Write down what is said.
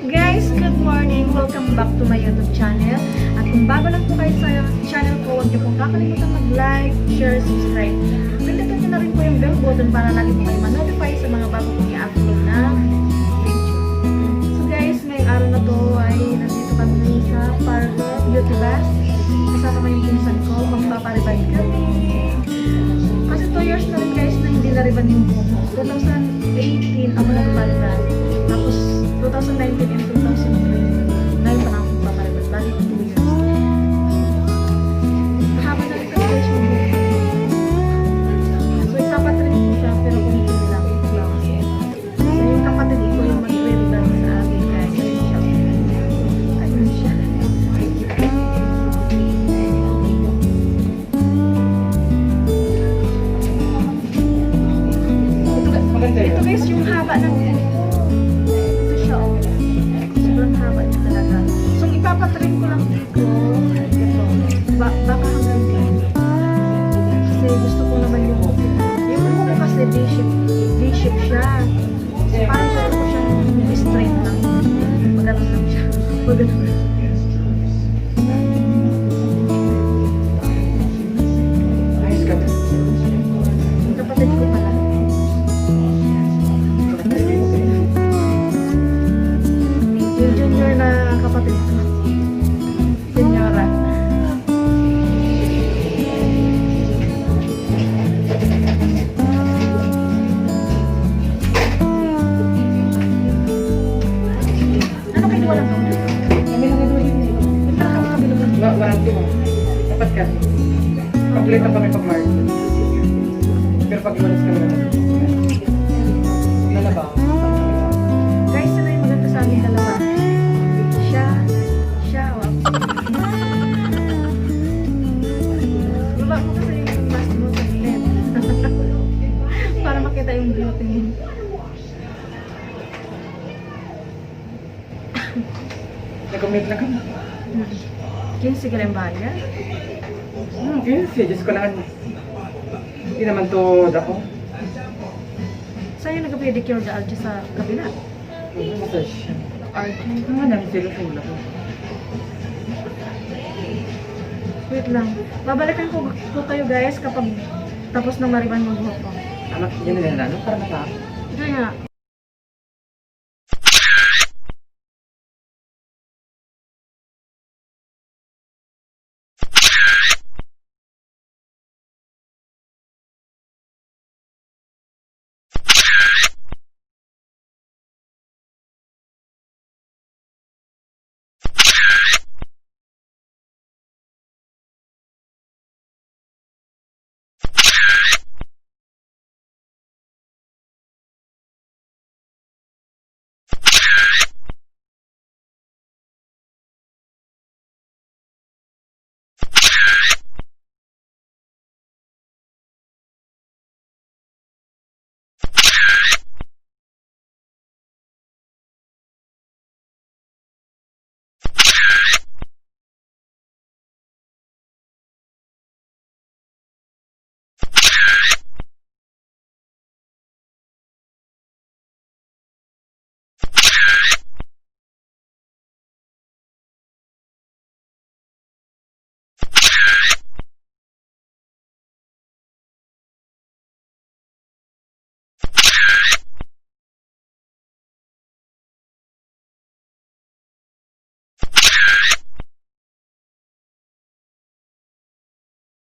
Guys, good morning! Welcome back to my YouTube channel. At kung bago lang po kayo sa channel ko, huwag niyo pong kakalimutan mag-like, share, subscribe. Pindutin niyo na rin po yung bell button para lagi po kayo ma-notify sa mga bago kong i-upload na video. So guys, ngayong araw na to ay nandito kami sa parlor, beauty bath. Kasama ko yung pinsan ko, magpapariband kami. Kasi 2 years na rin guys na hindi na-riban yung buhok. 2018 ako nag-riban. Tapos 2019 and 2020. Ngayon pa lang akong papariband. Bali 2 years. Mahaba na rin kasi guys yung buhok. So isapat rin po siya pero kung lang ito lang. So yung kapatid ko yung mag-riban sa akin guys. Ayun siya. Ayun siya. Ito guys, yung haba ng ito siya, oh. Sobrang haba niya talaga. So, ipapatrim ko lang dito. Ito. Baka hanggang dito. Kasi gusto ko naman yung buhok kasi V-shape siya. So, parang gusto ko siyang straight lang. Magano'n lang siya. Magano'n lang. Kapatid ko pala. Junior na kapatid ko. Senyora. Ano kayo walang kami? Kami lang ito yun. Ito lang kami lang. Walang ito mo. Dapat ka. Complete na kami pag-mark. Pero pag-iwalas kami naman. Nalabaw. Guys, ano yung maganda sa amin dalawa? Baba mo kasi yung mask mo sa gilid. Para makita yung beauty mo. Nag-umit lang kami. 15 ka rin bayad? 15. Diyos ko lang. Hindi naman to dako. Saan yung nag-pedicure dahil dyan sa kabila? Massage. RG. Namin sila sa ulo ko. Wait lang. Babalikan ko kayo guys kapag tapos ng mariban mag-buhok ko. Anak, yan nila lalo para matapos. Ito nga.